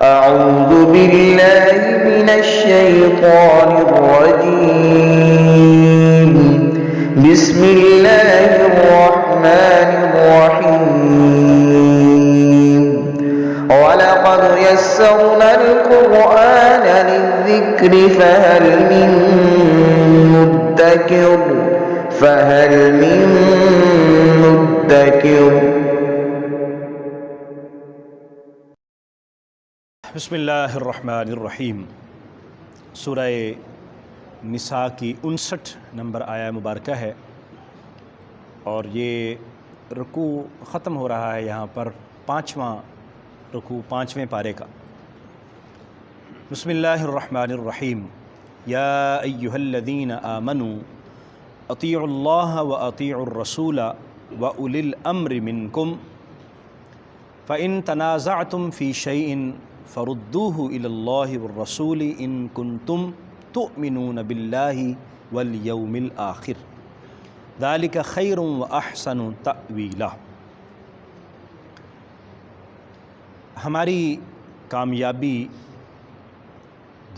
أعوذ بالله من الشيطان الرجيم. بسم الله الرحمن الرحيم. ولقد يسرنا القرآن للذكر فهل من مدكر. بسم اللہ الرحمن الرحیم. سورہ نساء کی 59 نمبر آیہ مبارکہ ہے، اور یہ رکوع ختم ہو رہا ہے یہاں پر 5واں رکوع 5ویں پارے کا. بسم اللہ الرحمن الرحیم. یا ایہا الذین آمنوا اطیعوا اللہ واطیعوا الرسول واولی الامر منکم فإن تنازعتم فی شیء فردوه إلى الله والرسول إن كنتم تؤمنون بالله واليوم الآخر ذلك خير وأحسن تأويلا. ہماری کامیابی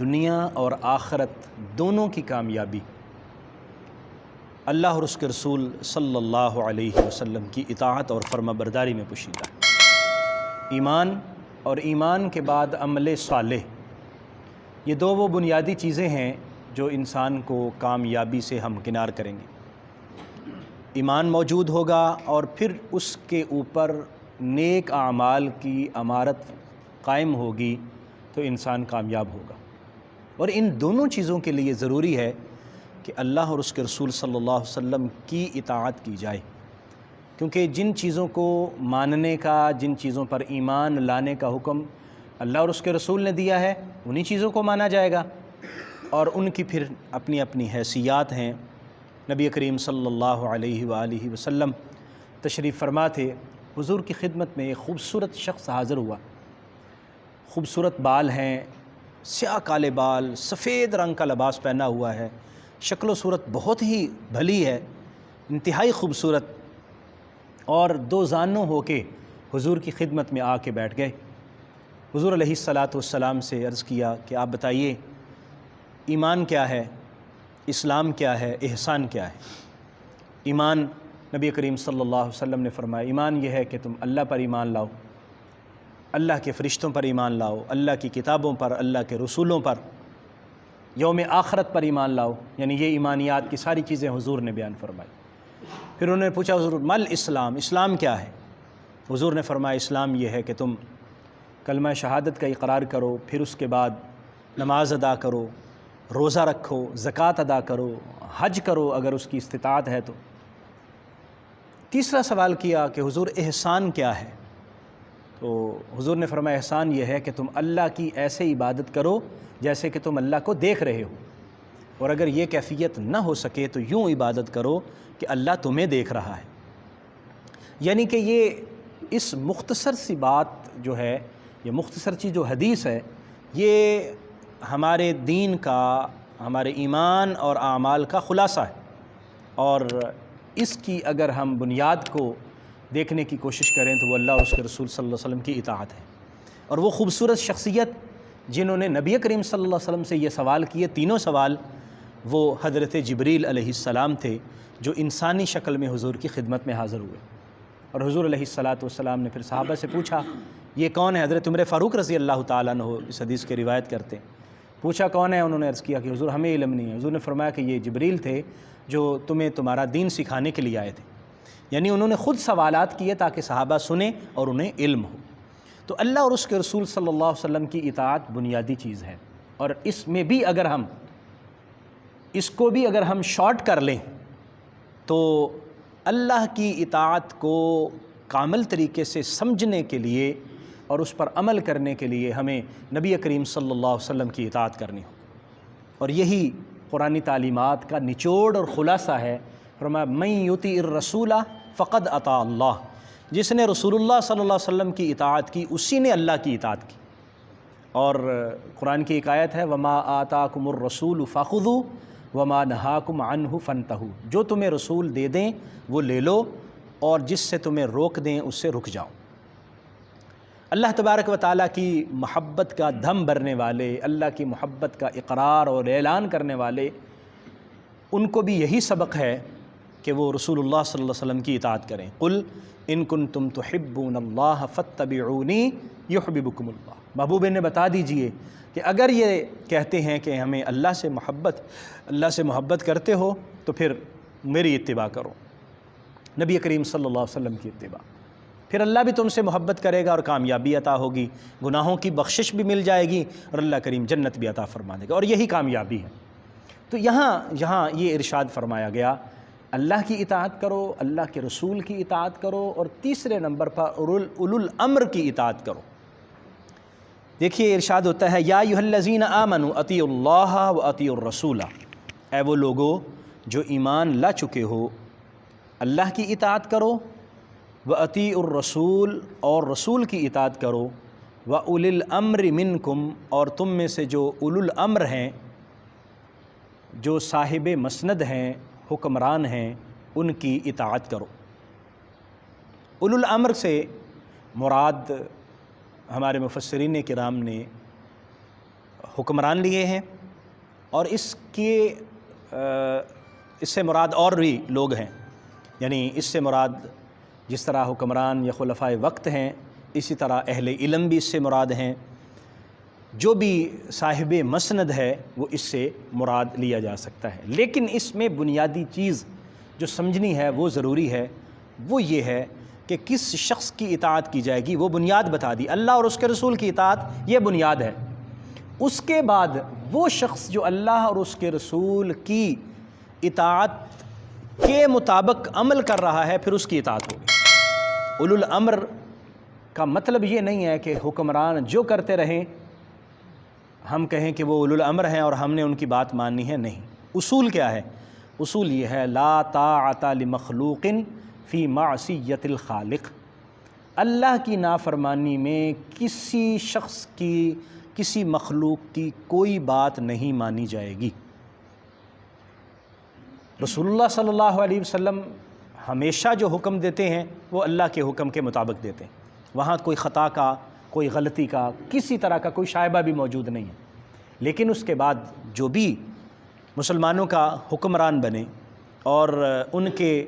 دنیا اور آخرت دونوں کی کامیابی اللہ اور اس کے رسول صلی اللہ علیہ وسلم کی اطاعت اور فرما برداری میں پوشیدہ ہے. ایمان اور ایمان کے بعد عمل صالح، یہ دو وہ بنیادی چیزیں ہیں جو انسان کو کامیابی سے ہمکنار کریں گے. ایمان موجود ہوگا اور پھر اس کے اوپر نیک اعمال کی عمارت قائم ہوگی تو انسان کامیاب ہوگا. اور ان دونوں چیزوں کے لیے ضروری ہے کہ اللہ اور اس کے رسول صلی اللہ علیہ وسلم کی اطاعت کی جائے، کیونکہ جن چیزوں کو ماننے کا، جن چیزوں پر ایمان لانے کا حکم اللہ اور اس کے رسول نے دیا ہے، انہی چیزوں کو مانا جائے گا، اور ان کی پھر اپنی اپنی حیثیات ہیں. نبی کریم صلی اللہ علیہ وآلہ وسلم تشریف فرما تھے. حضور کی خدمت میں ایک خوبصورت شخص حاضر ہوا. خوبصورت بال ہیں، سیاہ کالے بال، سفید رنگ کا لباس پہنا ہوا ہے، شکل و صورت بہت ہی بھلی ہے، انتہائی خوبصورت، اور دو زانوں ہو کے حضور کی خدمت میں آ کے بیٹھ گئے. حضور علیہ السلام سے عرض کیا کہ آپ بتائیے ایمان کیا ہے، اسلام کیا ہے، احسان کیا ہے. ایمان، نبی کریم صلی اللہ علیہ وسلم نے فرمایا ایمان یہ ہے کہ تم اللہ پر ایمان لاؤ، اللہ کے فرشتوں پر ایمان لاؤ، اللہ کی کتابوں پر، اللہ کے رسولوں پر، یوم آخرت پر ایمان لاؤ. یعنی یہ ایمانیات کی ساری چیزیں حضور نے بیان فرمائی. پھر انہوں نے پوچھا حضور مل اسلام، اسلام کیا ہے؟ حضور نے فرمایا اسلام یہ ہے کہ تم کلمہ شہادت کا اقرار کرو، پھر اس کے بعد نماز ادا کرو، روزہ رکھو، زکوٰۃ ادا کرو، حج کرو اگر اس کی استطاعت ہے تو. تیسرا سوال کیا کہ حضور احسان کیا ہے؟ تو حضور نے فرمایا احسان یہ ہے کہ تم اللہ کی ایسے عبادت کرو جیسے کہ تم اللہ کو دیکھ رہے ہو، اور اگر یہ کیفیت نہ ہو سکے تو یوں عبادت کرو کہ اللہ تمہیں دیکھ رہا ہے. یعنی کہ یہ اس مختصر سی بات جو ہے، یہ مختصر سی جو حدیث ہے، یہ ہمارے دین کا، ہمارے ایمان اور اعمال کا خلاصہ ہے. اور اس کی اگر ہم بنیاد کو دیکھنے کی کوشش کریں تو وہ اللہ اور اس کے رسول صلی اللہ علیہ وسلم کی اطاعت ہے. اور وہ خوبصورت شخصیت جنہوں نے نبی کریم صلی اللہ علیہ وسلم سے یہ سوال کیے، تینوں سوال، وہ حضرت جبریل علیہ السلام تھے جو انسانی شکل میں حضور کی خدمت میں حاضر ہوئے. اور حضور علیہ السلام نے پھر صحابہ سے پوچھا یہ کون ہے؟ حضرت عمر فاروق رضی اللہ تعالیٰ عنہ اس حدیث کی روایت کرتے ہیں. پوچھا کون ہے؟ انہوں نے عرض کیا کہ حضور ہمیں علم نہیں ہے. حضور نے فرمایا کہ یہ جبریل تھے جو تمہیں تمہارا دین سکھانے کے لیے آئے تھے. یعنی انہوں نے خود سوالات کیے تاکہ صحابہ سنیں اور انہیں علم ہو. تو اللہ اور اس کے رسول صلی اللہ علیہ وسلم کی اطاعت بنیادی چیز ہے. اور اس میں بھی اگر ہم اس کو بھی اگر ہم شارٹ کر لیں تو اللہ کی اطاعت کو کامل طریقے سے سمجھنے کے لیے اور اس پر عمل کرنے کے لیے ہمیں نبی کریم صلی اللہ علیہ وسلم کی اطاعت کرنی ہو. اور یہی قرآنی تعلیمات کا نچوڑ اور خلاصہ ہے. فرمایا من یطیع الرسول فقد اطاع اللہ، جس نے رسول اللہ صلی اللہ علیہ وسلم کی اطاعت کی اسی نے اللہ کی اطاعت کی. اور قرآن کی ایک آیت ہے وما آتاکم الرسول فخذوا وما نہاکم عنہ فانتہوا، جو تمہیں رسول دے دیں وہ لے لو اور جس سے تمہیں روک دیں اس سے رک جاؤ. اللہ تبارک و تعالیٰ کی محبت کا دھم بھرنے والے، اللہ کی محبت کا اقرار اور اعلان کرنے والے، ان کو بھی یہی سبق ہے کہ وہ رسول اللہ صلی اللہ علیہ وسلم کی اطاعت کریں۔ قل ان کنتم تحبون اللہ فاتبعونی یحببکم اللہ، محبوب نے بتا دیجئے کہ اگر یہ کہتے ہیں کہ ہمیں اللہ سے محبت کرتے ہو تو پھر میری اتباع کرو، نبی کریم صلی اللہ علیہ وسلم کی اتباع، پھر اللہ بھی تم سے محبت کرے گا اور کامیابی عطا ہوگی، گناہوں کی بخشش بھی مل جائے گی اور اللہ کریم جنت بھی عطا فرما دے گا، اور یہی کامیابی ہے۔ تو یہاں یہ ارشاد فرمایا گیا اللہ کی اطاعت کرو، اللہ کے رسول کی اطاعت کرو، اور تیسرے نمبر پر اولو الامر کی اطاعت کرو۔ دیکھیے ارشاد ہوتا ہے یا ایھا الذین آمنوا اطیعوا اللہ واطیعوا الرسول، اے وہ لوگو جو ایمان لا چکے ہو، اللہ کی اطاعت کرو، واطیعوا الرسول اور رسول کی اطاعت کرو، واولی الامر منکم اور تم میں سے جو اولو الامر ہیں، جو صاحب مسند ہیں، حکمران ہیں، ان کی اطاعت کرو۔ اولو الامر سے مراد ہمارے مفسرین کرام نے حکمران لیے ہیں، اور اس سے مراد اور بھی لوگ ہیں، یعنی اس سے مراد جس طرح حکمران یا خلفائے وقت ہیں، اسی طرح اہل علم بھی اس سے مراد ہیں، جو بھی صاحب مسند ہے وہ اس سے مراد لیا جا سکتا ہے۔ لیکن اس میں بنیادی چیز جو سمجھنی ہے وہ ضروری ہے، وہ یہ ہے کہ کس شخص کی اطاعت کی جائے گی، وہ بنیاد بتا دی، اللہ اور اس کے رسول کی اطاعت یہ بنیاد ہے۔ اس کے بعد وہ شخص جو اللہ اور اس کے رسول کی اطاعت کے مطابق عمل کر رہا ہے، پھر اس کی اطاعت ہوگی۔ اولو الامر کا مطلب یہ نہیں ہے کہ حکمران جو کرتے رہیں ہم کہیں کہ وہ اولو الامر ہیں اور ہم نے ان کی بات ماننی ہے، نہیں۔ اصول کیا ہے؟ اصول یہ ہے لا طاعۃ لمخلوق فی معصیت الخالق، اللہ کی نافرمانی میں کسی شخص کی، کسی مخلوق کی کوئی بات نہیں مانی جائے گی۔ رسول اللہ صلی اللہ علیہ وسلم ہمیشہ جو حکم دیتے ہیں وہ اللہ کے حکم کے مطابق دیتے ہیں، وہاں کوئی خطا کا، کوئی غلطی کا، کسی طرح کا کوئی شائبہ بھی موجود نہیں ہے۔ لیکن اس کے بعد جو بھی مسلمانوں کا حکمران بنے اور ان کے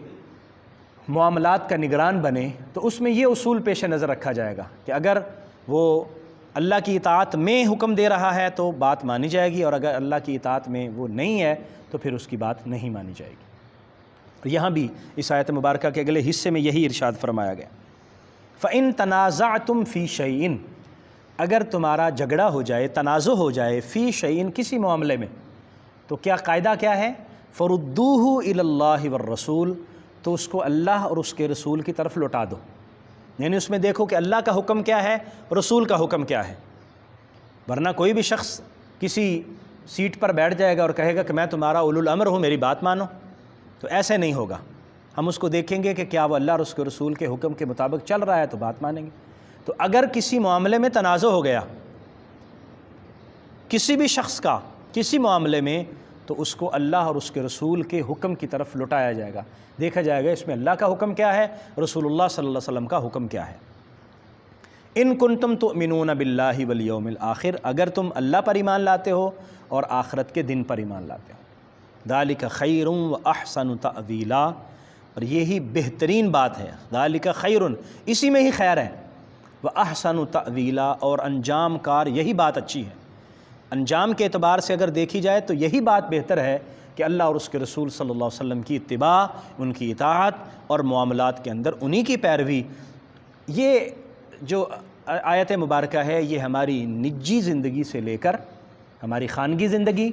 معاملات کا نگران بنے، تو اس میں یہ اصول پیش نظر رکھا جائے گا کہ اگر وہ اللہ کی اطاعت میں حکم دے رہا ہے تو بات مانی جائے گی، اور اگر اللہ کی اطاعت میں وہ نہیں ہے تو پھر اس کی بات نہیں مانی جائے گی۔ یہاں بھی اس آیت مبارکہ کے اگلے حصے میں یہی ارشاد فرمایا گیا فَإِن تَنَازَعْتُمْ فِي شَيْءٍ، اگر تمہارا جھگڑا ہو جائے، تنازع ہو جائے، فی شیئن کسی معاملے میں، تو کیا قاعدہ کیا ہے؟ فَرُدُّوهُ إِلَى اللَّهِ وَالرَّسُولِ، تو اس کو اللہ اور اس کے رسول کی طرف لوٹا دو، یعنی اس میں دیکھو کہ اللہ کا حکم کیا ہے، رسول کا حکم کیا ہے۔ ورنہ کوئی بھی شخص کسی سیٹ پر بیٹھ جائے گا اور کہے گا کہ میں تمہارا اولو الامر ہوں، میری بات مانو، تو ایسے نہیں ہوگا۔ ہم اس کو دیکھیں گے کہ کیا وہ اللہ اور اس کے رسول کے حکم کے مطابق چل رہا ہے تو بات مانیں گے۔ تو اگر کسی معاملے میں تنازع ہو گیا کسی بھی شخص کا کسی معاملے میں، تو اس کو اللہ اور اس کے رسول کے حکم کی طرف لٹایا جائے گا، دیکھا جائے گا اس میں اللہ کا حکم کیا ہے، رسول اللہ صلی اللہ علیہ وسلم کا حکم کیا ہے۔ ان کنتم تؤمنون باللہ والیوم الآخر، اگر تم اللہ پر ایمان لاتے ہو اور آخرت کے دن پر ایمان لاتے ہو، ذالک خیر واحسن تأویلا، اور یہی بہترین بات ہے، ذالک خیر، اسی میں ہی خیر ہے، واحسن تأویلا، اور انجام کار یہی بات اچھی ہے۔ انجام کے اعتبار سے اگر دیکھی جائے تو یہی بات بہتر ہے کہ اللہ اور اس کے رسول صلی اللہ علیہ وسلم کی اتباع، ان کی اطاعت، اور معاملات کے اندر انہی کی پیروی۔ یہ جو آیت مبارکہ ہے یہ ہماری نجی زندگی سے لے کر ہماری خانگی زندگی،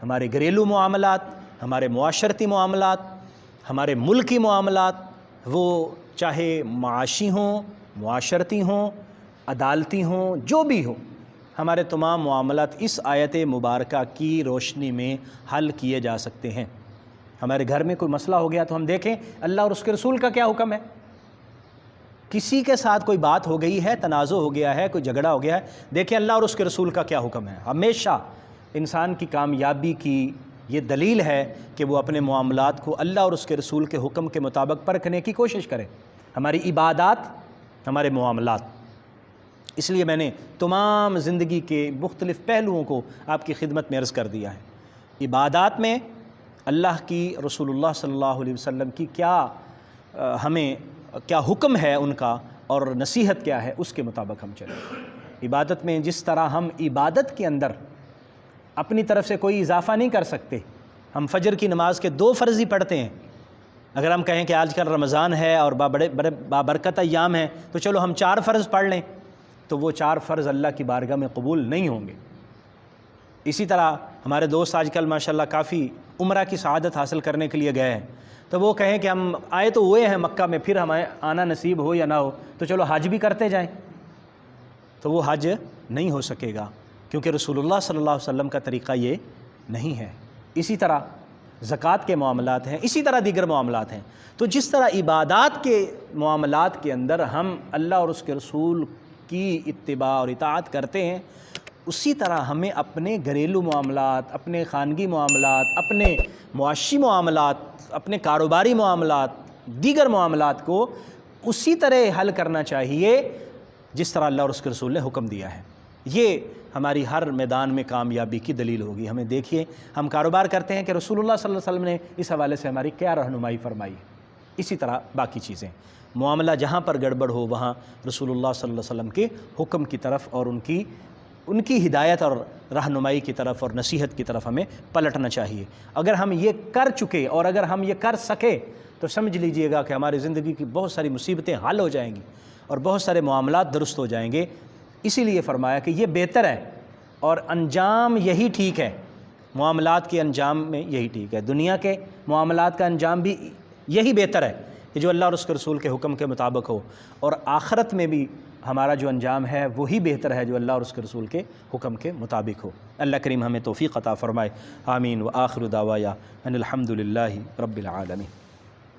ہمارے گھریلو معاملات، ہمارے معاشرتی معاملات، ہمارے ملکی معاملات، وہ چاہے معاشی ہوں، معاشرتی ہوں، عدالتی ہوں، جو بھی ہوں، ہمارے تمام معاملات اس آیت مبارکہ کی روشنی میں حل کیے جا سکتے ہیں۔ ہمارے گھر میں کوئی مسئلہ ہو گیا تو ہم دیکھیں اللہ اور اس کے رسول کا کیا حکم ہے۔ کسی کے ساتھ کوئی بات ہو گئی ہے، تنازع ہو گیا ہے، کوئی جھگڑا ہو گیا ہے، دیکھیں اللہ اور اس کے رسول کا کیا حکم ہے۔ ہمیشہ انسان کی کامیابی کی یہ دلیل ہے کہ وہ اپنے معاملات کو اللہ اور اس کے رسول کے حکم کے مطابق پرکھنے کی کوشش کرے، ہماری عبادات، ہمارے معاملات۔ اس لیے میں نے تمام زندگی کے مختلف پہلوؤں کو آپ کی خدمت میں عرض کر دیا ہے۔ عبادات میں اللہ کی، رسول اللہ صلی اللہ علیہ وسلم کی ہمیں کیا حکم ہے ان کا اور نصیحت کیا ہے، اس کے مطابق ہم چلیں۔ عبادت میں جس طرح ہم عبادت کے اندر اپنی طرف سے کوئی اضافہ نہیں کر سکتے، ہم فجر کی نماز کے 2 فرض ہی پڑھتے ہیں۔ اگر ہم کہیں کہ آج کل رمضان ہے اور بڑے بابرکت ایام ہیں تو چلو ہم 4 فرض پڑھ لیں، تو وہ 4 فرض اللہ کی بارگاہ میں قبول نہیں ہوں گے۔ اسی طرح ہمارے دوست آج کل ماشاءاللہ کافی عمرہ کی سعادت حاصل کرنے کے لیے گئے ہیں، تو وہ کہیں کہ ہم آئے تو ہوئے ہیں مکہ میں، پھر ہمیں آنا نصیب ہو یا نہ ہو تو چلو حج بھی کرتے جائیں، تو وہ حج نہیں ہو سکے گا، کیونکہ رسول اللہ صلی اللہ علیہ وسلم کا طریقہ یہ نہیں ہے۔ اسی طرح زکوٰۃ کے معاملات ہیں، اسی طرح دیگر معاملات ہیں۔ تو جس طرح عبادات کے معاملات کے اندر ہم اللہ اور اس کے رسول کی اتباع اور اطاعت کرتے ہیں، اسی طرح ہمیں اپنے گھریلو معاملات، اپنے خانگی معاملات، اپنے معاشی معاملات، اپنے کاروباری معاملات، دیگر معاملات کو اسی طرح حل کرنا چاہیے جس طرح اللہ اور اس کے رسول نے حکم دیا ہے۔ یہ ہماری ہر میدان میں کامیابی کی دلیل ہوگی۔ ہمیں دیکھیے، ہم کاروبار کرتے ہیں کہ رسول اللہ صلی اللہ علیہ وسلم نے اس حوالے سے ہماری کیا رہنمائی فرمائی ہے، اسی طرح باقی چیزیں۔ معاملہ جہاں پر گڑبڑ ہو وہاں رسول اللہ صلی اللہ علیہ وسلم کے حکم کی طرف اور ان کی ہدایت اور رہنمائی کی طرف اور نصیحت کی طرف ہمیں پلٹنا چاہیے۔ اگر ہم یہ کر چکے اور اگر ہم یہ کر سکے تو سمجھ لیجئے گا کہ ہماری زندگی کی بہت ساری مصیبتیں حل ہو جائیں گی اور بہت سارے معاملات درست ہو جائیں گے۔ اسی لیے فرمایا کہ یہ بہتر ہے اور انجام یہی ٹھیک ہے، معاملات کے انجام میں یہی ٹھیک ہے، دنیا کے معاملات کا انجام بھی یہی بہتر ہے کہ جو اللہ اور اس کے رسول کے حکم کے مطابق ہو، اور آخرت میں بھی ہمارا جو انجام ہے وہی بہتر ہے جو اللہ اور اس کے رسول کے حکم کے مطابق ہو۔ اللہ کریم ہمیں توفیق عطا فرمائے، آمین۔ وآخر دعوایا ان الحمد للہ رب العالمین۔